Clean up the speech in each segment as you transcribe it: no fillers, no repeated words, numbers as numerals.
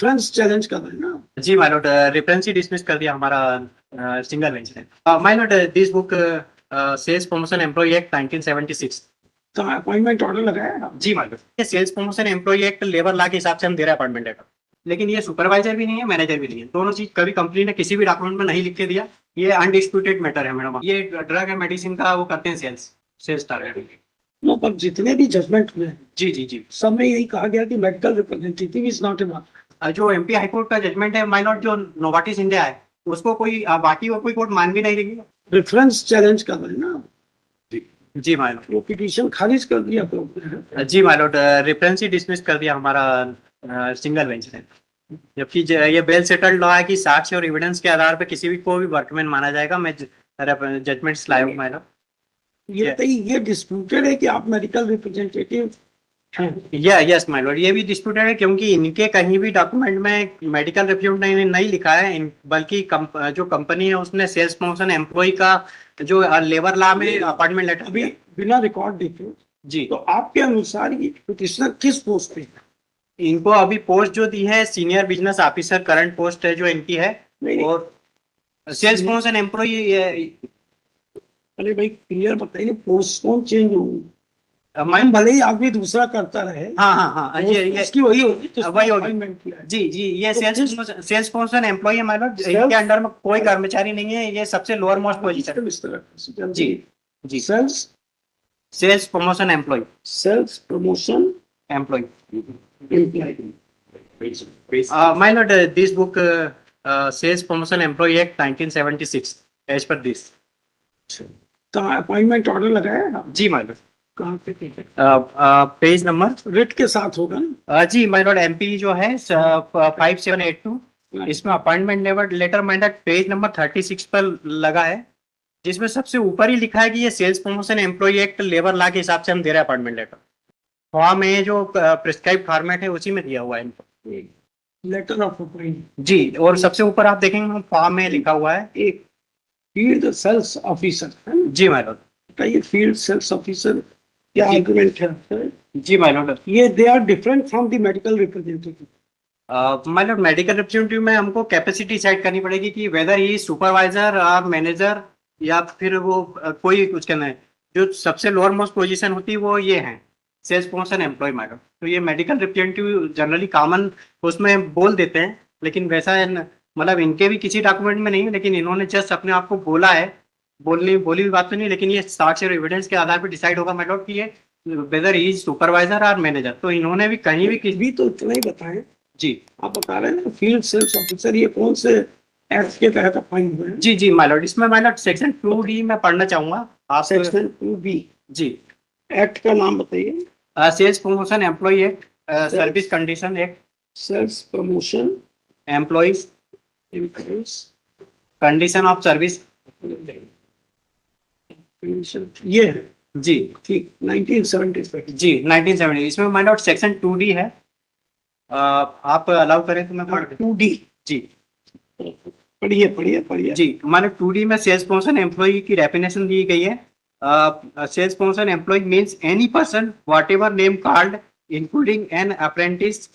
Reference challenge कर रहे हैं ना। जी माय लॉर्ड, रेफरेंस ही डिसमिस कर दिया हमारा सिंगल बेंच ने। My lord, this book sales promotion employ act 1976। तो अपॉइंटमेंट ऑर्डर लगाया आप? जी माय लॉर्ड, ये sales promotion employ act labour law के हिसाब से हम दे रहे हैं अपॉइंटमेंट लेटर, लेकिन ये सुपरवाइजर भी नहीं है, मैनेजर भी नहीं है। दोनों चीज कभी कंपनी ने किसी भी डॉक्यूमेंट में नहीं लिख के दिया। ये अनडिस्प्यूटेड मैटर है मैडम। ये ड्रग एंड मेडिसिन का वो करते हैं, सेल्स सेल्स टारगेट। नो, पर जितने भी जजमेंट हुए जी जी जी। सब में यही कहा गया कि medical representative is not a. जो एमपी हाईकोर्ट का जजमेंट है माय लॉर्ड, जो नोवाटिस इंडिया है, उसको कोई बाकी और कोई कोर्ट मान भी नहीं रही है। रेफरेंस चैलेंज कर रहे हैं ना। जी माय लॉर्ड। वो पिटीशन खारिज कर दिया कोर्ट ने। जी माय लॉर्ड, रेफरेंस ही डिसमिस कर दिया हमारा सिंगल बेंच ने। जबकि ये वेल सेटल्ड लॉ है कि साक्ष्य और एविडेंस के आधार पर किसी भी को भी वर्कमैन माना जाएगा। मैं जजमेंट्स लाया हूं माय लॉर्ड। ये डिस्प्यूटेड है कि आप मेडिकल रिप्रेजेंटेटिव हैं। यस माय लॉर्ड, ये भी डिस्प्यूटेड है क्योंकि इनके कहीं भी डॉक्यूमेंट में मेडिकल रिप्रेजेंटेटिव नहीं लिखा है। बल्कि जो कंपनी है उसने सेल्स प्रमोशन एम्प्लॉय का जो लेबर लॉ में अपॉइंटमेंट लेटर अभी दिया। बिना रिकॉर्ड देखे जी, तो आपके अनुसार ये पिटिशनर किस पोस्ट पे है? इनको अभी पोस्ट जो दी है senior business officer, current post है जो इनकी है। नहीं, और सेल्स प्रमोशन एम्प्लॉय अरे भाई क्लियर बताइए, पोस्ट कौन चेंज होगी? मैम भले ही आदमी दूसरा करता रहे, हाँ हाँ हाँ, ये इसकी वही होगी जिसको वही होगी। अपॉइंटमेंट किया है। जी जी, ये सेल्स प्रमोशन एम्प्लॉय है मैडम। इनके अंडर में कोई कर्मचारी नहीं है, ये सबसे लोअर मोस्ट पोजीशन। इस तरह जी जी, sales sales promotion employ sales promotion employ. Employ. My lord, this book sales promotion employ act 1976 as per this. तो अपॉइंटमेंट ऑर्डर लगाया है आप? जी माय लॉर्ड। कहाँ पे? पेज नंबर रिट के साथ होगा ना? जी माय लॉर्ड, एमपी जो है 5782, इसमें appointment letter my lord page number 36 पर लगा है, जिसमें सबसे ऊपर ही लिखा है कि ये sales promotion employ act labour law के हिसाब से हम दे रहे हैं अपॉइंटमेंट लेटर। फॉर्म है जो प्रिस्क्राइब फॉर्मेट है उसी में दिया हुआ है इनको। Letter of appointment. जी, और सबसे ऊपर आप देखेंगे फॉर्म में लिखा हुआ है। एक फील्ड सेल्स ऑफिसर है ना? जी माय लॉर्ड। ये फील्ड सेल्स ऑफिसर क्या आर्गुमेंट है? जी माय लॉर्ड, ये they are different from the medical representative. My lord, medical representative में हमको कैपेसिटी सेट करनी पड़ेगी कि वेदर ही सुपरवाइजर और मैनेजर या फिर वो कोई कुछ कहना है। जो सबसे लोअर मोस्ट पोजीशन होती है वो ये है सेल्स प्रमोशन एम्प्लॉय मैडम। तो ये मेडिकल रिप्रेजेंटेटिव जनरली कॉमन उसमें बोल देते हैं, लेकिन वैसा मतलब इनके भी किसी डॉक्यूमेंट में नहीं है, लेकिन इन्होंने जस्ट अपने आप को बोला है। बोली हुई बात तो नहीं, लेकिन ये साक्ष्य और एविडेंस के आधार पर डिसाइड होगा मैडम कि ये वेदर इज सुपरवाइजर और मैनेजर। तो इन्होंने भी कहीं भी किसी भी तो इतना ही बताएं। जी आप बता रहे हैं ना फील्ड सेल्स ऑफिसर, ये कौन से एक्ट के तहत अपॉइंट हुए हैं? जी जी माय लॉर्ड, इसमें माय लॉर्ड सेक्शन 2D में पढ़ना चाहूंगा आप। सेक्शन 2B जी, एक्ट का नाम बताइए। Sales promotion employ act, service condition act, sales promotion employees employees condition of service. ये है जी ठीक 1975। जी 1970, इसमें माय लॉर्ड सेक्शन 2D है। आप अलाउ करें तो मैं पढ़ दूं। 2D जी पढ़िए पढ़िए पढ़िए। जी, हमारे 2D में सेल्स प्रमोशन एम्प्लॉय की डेफिनेशन दी गई है। Sales promotion employee means any person whatever name called including an apprentice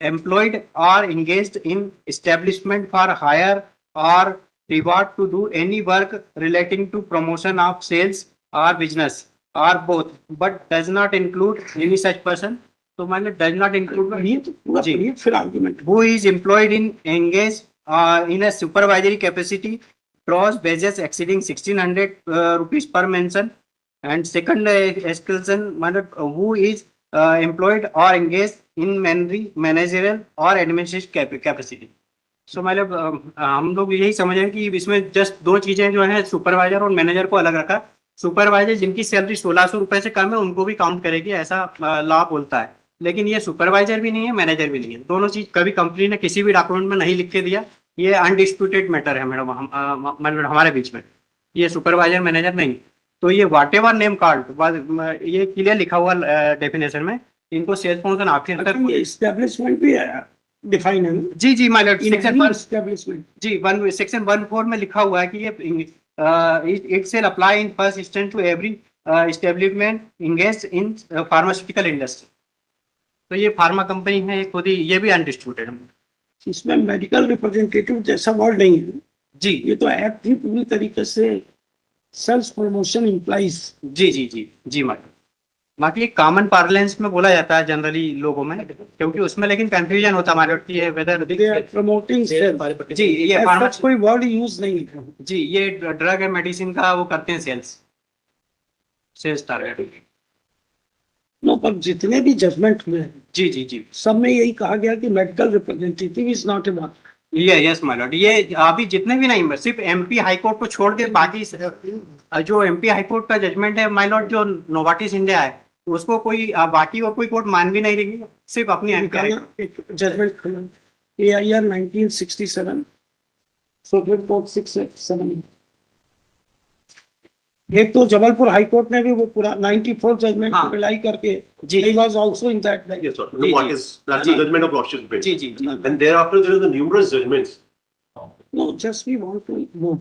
employed or engaged in establishment for hire or reward to do any work relating to promotion of sales or business or both, but does not include any such person. तो मैंने does not include पढ़िए तो पूरा जी, पढ़िए फिर argument. who is employed in engaged in a supervisory capacity gross wages exceeding 1600 rupees per mention. And second exclusion मतलब who is employed or engaged in managerial or administrative capacity. सो मतलब हम लोग यही समझ रहे हैं कि इसमें जस्ट दो चीजें जो है सुपरवाइजर और मैनेजर को अलग रखा। सुपरवाइजर जिनकी सैलरी 1600 रुपए से कम है उनको भी काउंट करेगी, ऐसा लॉ बोलता है। लेकिन ये सुपरवाइजर भी नहीं है, मैनेजर भी नहीं है। दोनों चीज कभी कंपनी ने किसी भी डॉक्यूमेंट में नहीं लिख के दिया। ये अनडिस्प्यूटेड मैटर है मैडम मतलब हमारे बीच में। ये सुपरवाइजर मैनेजर नहीं। तो ये वाट एवर नेम कार्ड ये क्लियर लिखा हुआ डेफिनेशन में इनको सेल्स प्रमोशन ऑफिसर। एस्टेब्लिशमेंट भी डिफाइन है ना? जी जी माय लॉर्ड, सेक्शन 1 एस्टेब्लिशमेंट जी 1 सेक्शन 14 में लिखा हुआ है कि ये it shall apply in first instance to every establishment engaged in pharmaceutical industry. तो ये फार्मा कंपनी है खुद ही, ये भी अनडिस्प्यूटेड है। इसमें मेडिकल रिप्रेजेंटेटिव जैसा वर्ड नहीं है, जी ये तो एक्ट ही पूरी तरीके से सेल्स प्रमोशन इम्प्लाइज। जी जी जी जी मैडम, बाकी कॉमन पार्लेंस में बोला जाता है जनरली लोगों में, क्योंकि उसमें लेकिन कंफ्यूजन होता है हमारे कि whether they are promoting sales, जी ये फार्मा कोई वर्ड यूज नहीं है। जी ये ड्रग एंड मेडिसिन का वो करते हैं सेल्स सेल्स टारगेट। नो, पर जितने भी जजमेंट हुए हैं, जी जी जी सब में यही कहा गया कि medical representative is not a word. ये यस माय लॉर्ड, ये अभी जितने भी नहीं सिर्फ एमपी हाई कोर्ट को छोड़ के बाकी जो एमपी हाई कोर्ट का जजमेंट है माय लॉर्ड, जो नोवाटिस इंडिया है उसको कोई बाकी और कोई कोर्ट मान भी नहीं रही, सिर्फ अपनी एमपी हाई एक जजमेंट AIR 1967, सुप्रीम कोर्ट 687। एक तो जबलपुर हाई कोर्ट ने भी वो पूरा 94 जजमेंट हाँ। रिलाई करके, जी। he was also in that. Yes, sir. जी, What जी। is that's जी। the judgment of Lordship's bench. जी जी जी And thereafter there are the numerous judgments. No, just we want to know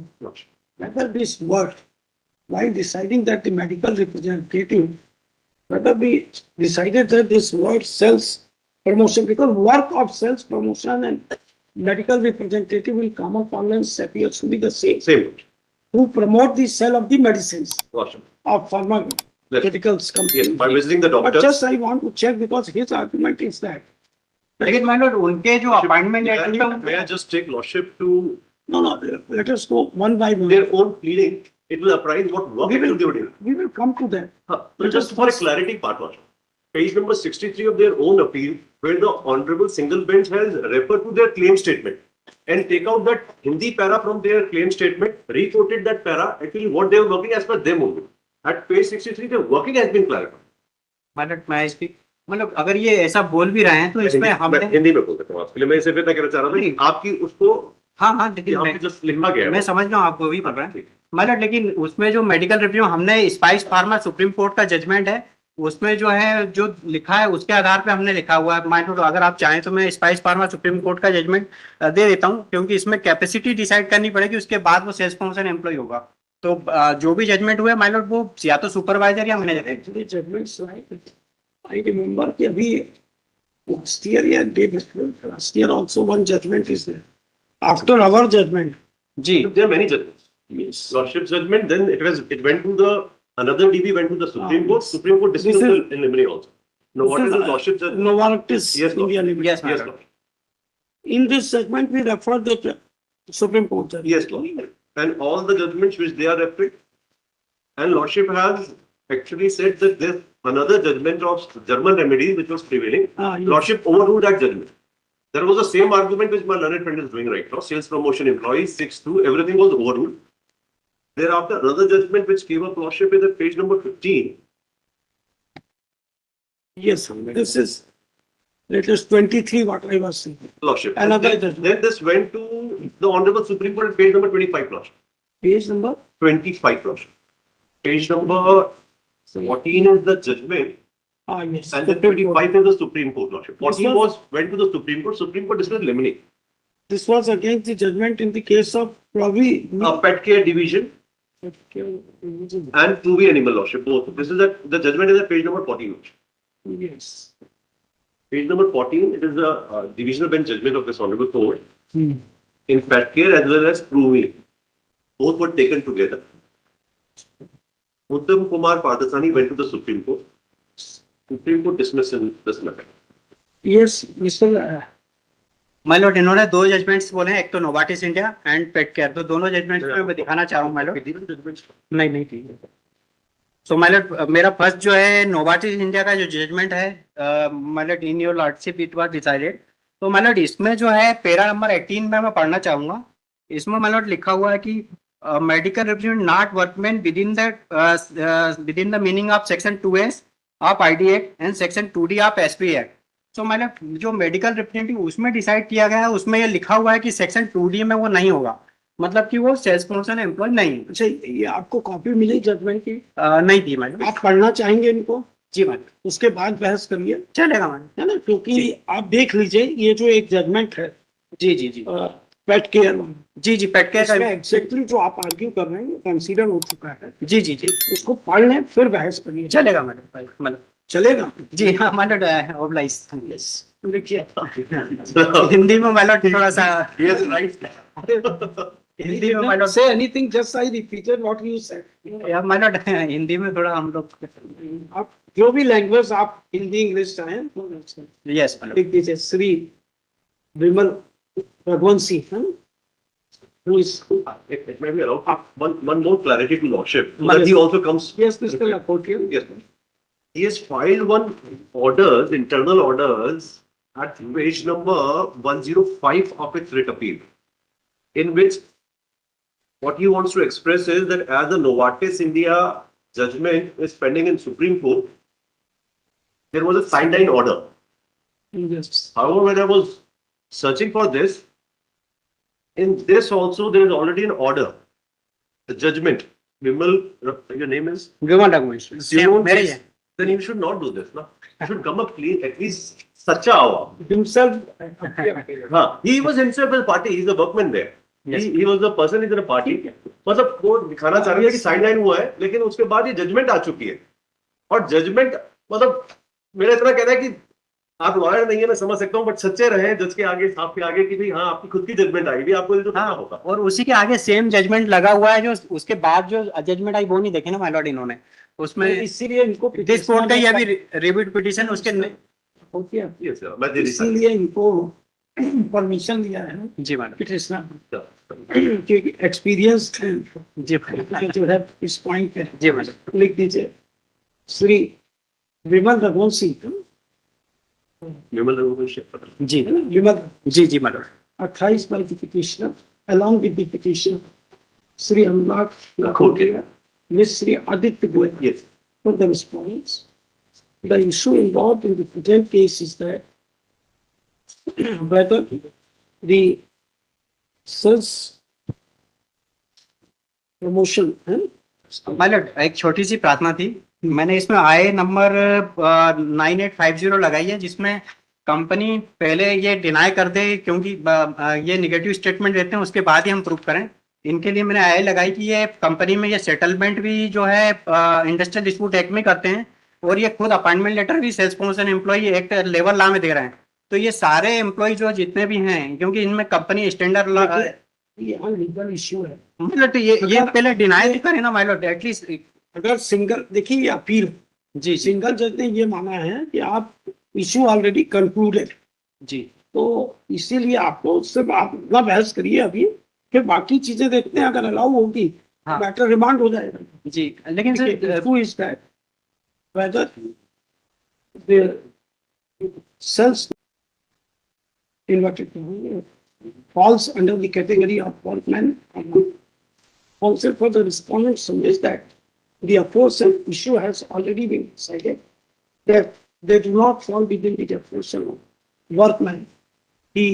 whether this word, while deciding that the medical representative, whether we decided that this word sells promotion, because work of sales promotion and medical representative will common parlance appears to be the same. Same. Who promote the sale of the medicines Lordship. of pharmaceuticals Yes, company. by visiting the But doctor. just I want to check because his argument is that लेकिन my Lord उनके जो appointment May I just take Lordship to no, let us go one by one. their own pleading? It will apprise what work We it will will, be doing. we will come to that. But just for a clarity part, Lordship. Page number 63 of their own appeal, where the Honorable Single Bench has referred to their claim statement and take out that Hindi para from their claim statement, re-quoted that para, actually what they were working as per them only. At page 63, their working has been clarified. My Lord मैं speak, मतलब अगर ये ऐसा बोल भी रहे हैं तो इसमें मैं हमने हिंदी में बोल देता हूँ आपके लिए। मैं इसे फिर कहना चाह रहा था कि आपकी उसको हाँ हाँ लेकिन यहाँ पे जस्ट लिखा गया है। मैं समझ रहा हूँ आपको भी पढ़ रहा है ठीक। मतलब, लेकिन उसमें जो मेडिकल रिव्यू हमने स्पाइस फार्मा सुप्रीम कोर्ट का जजमेंट है उसमें जो है जो लिखा है उसके आधार पे हमने लिखा हुआ है। माइंड, अगर आप चाहें तो मैं स्पाइस फार्मा सुप्रीम कोर्ट का जजमेंट दे देता हूँ, क्योंकि इसमें कैपेसिटी डिसाइड करनी पड़ेगी, उसके बाद वो सेल्स प्रमोशन एम्प्लॉय होगा। तो जो भी जजमेंट हुआ है माय लॉर्ड वो या तो सुपरवाइजर या मैनेजर है। Actually, judgments like I remember कि अभी last year या day before last year also one judgment is there. After our judgment, जी There are many judgments. yes. Lordship's judgment, then it went to the another DB went to the Supreme Court. yes. Supreme Court dismissed This is- it in limine also. Now what This is is, the Lordship's judgment? Novartis Yes, Lord. India Limited. Yes, Yes, ma'am. Lord. In this segment, we refer the Supreme Court judgment. Yes, Lord. And all the judgments which they are referring, and Lordship has actually said that there's another judgment of German remedy which was prevailing. Ah, yes. Lordship overruled that judgment. There was the same argument which my learned friend is doing right now. Sales promotion employees 6-2, everything was overruled. Thereafter, another judgment which came up, Lordship, is at page number 15. Yes, this is latest 23 what I was saying. Lordship. Another then, judgment. then this went to the Honorable Supreme Court at page number 25, Lordship. Page number 25, Lordship. Page number 14 is the judgment, yes. and then Supreme Court. 25 is the Supreme Court, Lordship. This 14 was- went to the Supreme Court. Supreme Court dismissed limine. This was against the judgment in the case of Ravi. Pet care division and 2B animal, Lordship. Both. This is the judgment is at page number 14, Lordship. Yes. Page number 14, it is the divisional bench judgment of this Honorable Court Hmm. in pet care as well as 2B. Both were taken together. Uttam Kumar Pardasani went to the Supreme Court. Supreme Court dismissed in this matter. Yes, Mr. My Lord इन्होंने दो judgements बोले हैं, एक तो Novartis India and pet care, तो दोनों judgements में मैं दिखाना चाह रहा हूँ माय लॉर्ड। नहीं ठीक है। सो माय लॉर्ड मेरा फर्स्ट जो है नोवाटिस इंडिया का जो जजमेंट है my Lord in your lordship it was decided. तो माय लॉर्ड इसमें जो है पैरा नंबर 18 में मैं पढ़ना चाहूंगा। इसमें माय लॉर्ड लिखा हुआ है कि medical representative not workman within the meaning of section 2S of ID act and section 2D of SP act. तो मैंने जो मेडिकल रिप्रेजेंटेटिव उसमें डिसाइड किया गया है उसमें ये लिखा हुआ है कि सेक्शन 2D में वो नहीं होगा, मतलब कि वो सेल्स प्रमोशन एम्प्लॉय नहीं है। अच्छा, ये आपको कॉपी मिली जजमेंट की? नहीं थी मैडम। आप पढ़ना चाहेंगे इनको? जी मैडम, उसके बाद बहस करिए, चलेगा मैडम। है ना? क्योंकि आप देख लीजिए ये जो एक जजमेंट है जी जी जी पेट केयर, जी जी पेट केयर इसमें एग्जैक्टली जो आप आर्ग्यू कर रहे हैं ये कंसीडर हो चुका है। जी जी जी उसको पढ़ लें फिर बहस करिए। चलेगा मैडम, मतलब चलेगा? जी हाँ मैडम ऑब्लाइज। यस। देखिए हिंदी में माय लॉर्ड थोड़ा सा Yes, right. हिंदी में my Lord say anything, just I repeated what you said. या माय लॉर्ड हिंदी में थोड़ा हम लोग आप जो भी लैंग्वेज आप हिंदी इंग्लिश चाहें यस माय लॉर्ड लिख दीजिए। श्री विमल Raghuvanshi, who is It may be allowed. One more clarity to Lordship. So that he also comes. yes, Mr. Lakotia. Yes. He has filed one orders, internal orders at page number 105 of its writ appeal, in which what he wants to express is that as the Novartis India judgment is pending in Supreme Court, there was a signed order. Yes. However, when I was searching for this, in this also there is already an order. The judgment. Vimal, your name is? Vimal Raghuvansh You same don't मेरे ही just- है Then you should not do this, no? You should come up clean, at least such a hour. Himself. He was himself a party, he's a workman there. Yes. He was a person in a party. मतलब वो दिखाना चाह रही है कि side line हुआ है, लेकिन उसके बाद ये जजमेंट आ चुकी है। और जजमेंट मतलब मेरा इतना कहना है कि आप लॉयर नहीं है, मैं समझ सकता हूँ, बट सच्चे रहे जज के आगे, साहब के आगे कि भाई हाँ आपकी खुद की जजमेंट आई भी, आपको जो करना होगा। और उसी के आगे सेम जजमेंट लगा हुआ है जो उसके बाद जो जजमेंट आई वो नहीं देखे ना माय लॉर्ड इन्होंने उसमें इसीलिए इनको दिस कोर्ट का ये अभी रिव्यूड पिटीशन उसके होती है, Yes, sir. मैं दे दी सर। इसीलिए इनको परमिशन दिया है ना जी मैडम पिटिशनर, क्योंकि एक्सपीरियंस जी मैडम जो है इस पॉइंट पे जी मैडम लिख दीजिए। श्री विमल रघुवंशी, विमल रघुवंशी। जी विमल जी जी madam 28 by the petitioner, along with the petitioner, Sri Anurag Lakhotia, Miss Sri Aditya Goyal. Yes. For the response, the issue involved in the present case is that whether the sales promotion, my Lord एक छोटी सी प्रार्थना थी, मैंने इसमें आए number 9850 लगाई है जिसमें कंपनी पहले ये डिनाई कर दे क्योंकि ये निगेटिव स्टेटमेंट देते हैं उसके बाद ही हम प्रूव करें। इनके लिए मैंने आए लगाई कि ये कंपनी में ये सेटलमेंट भी जो है इंडस्ट्रियल डिस्प्यूट एक्ट में करते हैं और ये खुद अपॉइंटमेंट लेटर भी sales promotion employ act level law में दे रहे हैं। तो ये सारे एम्प्लॉय जो जितने भी हैं क्योंकि इनमें कंपनी स्टैंडर्ड लॉ ये लीगल इश्यू है। मतलब ये पहले डिनाई तो करें ना माय लॉर्ड एटलीस्ट। अगर सिंगल देखिए ये अपील जी सिंगल जज ने ये माना है कि आप इश्यू ऑलरेडी कंक्लूडेड, जी तो इसीलिए आपको उससे आप इतना बहस करिए अभी, फिर बाकी चीजें देखते हैं, अगर अलाउ होगी हाँ। मैटर रिमांड हो जाएगा। जी लेकिन sir issue is that whether the sales inverted falls under the category of workman or not. Also for the respondent suggests that the aforesaid issue has already been decided that they do not fall within the definition of workman. He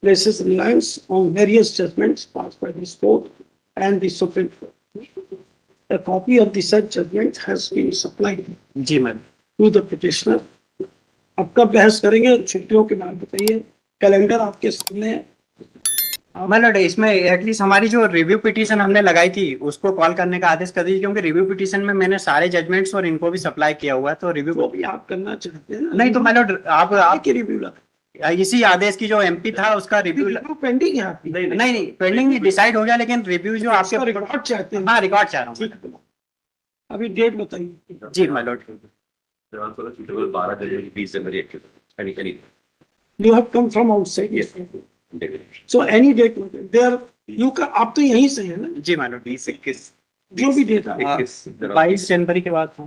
places reliance on various judgments passed by this court and the Supreme Court. A copy of the said judgment has been supplied जी ma'am to the petitioner. अब कब बहस करेंगे, छुट्टियों के बाद बताइए, calendar आपके सामने है। मतलब इसमें एटलीस्ट हमारी जो रिव्यू पिटीशन हमने लगाई थी उसको कॉल करने का आदेश कर दीजिए क्योंकि रिव्यू पिटीशन में मैंने सारे जजमेंट्स और इनको भी सप्लाई किया हुआ है तो रिव्यू जो भी आप करना चाहते हैं ना, नहीं तो मतलब आप की रिव्यू लगा इसी आदेश की जो एमपी था उसका रिव्यू रिव्यू पेंडिंग है आपकी, नहीं पेंडिंग नहीं डिसाइड हो गया लेकिन रिव्यू जो आपका आपके रिकॉर्ड चाहते हैं। हाँ रिकॉर्ड चाह रहा हूँ ठीक है, अभी डेट बताइए। जी माय लॉर्ड 12 जनवरी 20 जनवरी any You have come from outside. Yes. So any date there you can, आप तो यहीं से है ना, जी माय लॉर्ड 20-21 जो भी डेट है 22 जनवरी के बाद था।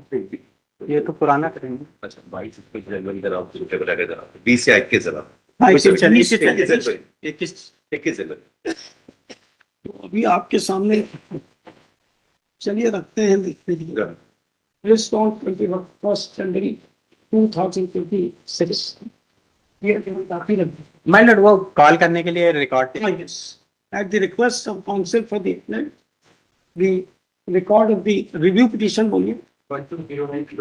ये तो पुराना करेंगे अच्छा 22 जनवरी जरा सुटेबल है जरा 20 से 21 जरा 21 जनवरी 21 जनवरी तो अभी आपके सामने, चलिए रखते हैं देखते हैं। Respond 21st January 2026. ये काफी लग माय लॉर्ड वो कॉल करने के लिए record Yes. At the request of counsel for the appellant, the record of the review petition volume 120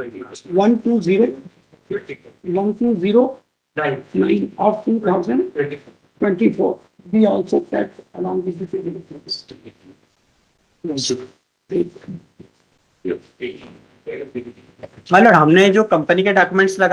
of 2024 be also kept along with the my Lord हमने जो company के डॉक्यूमेंट्स लगाए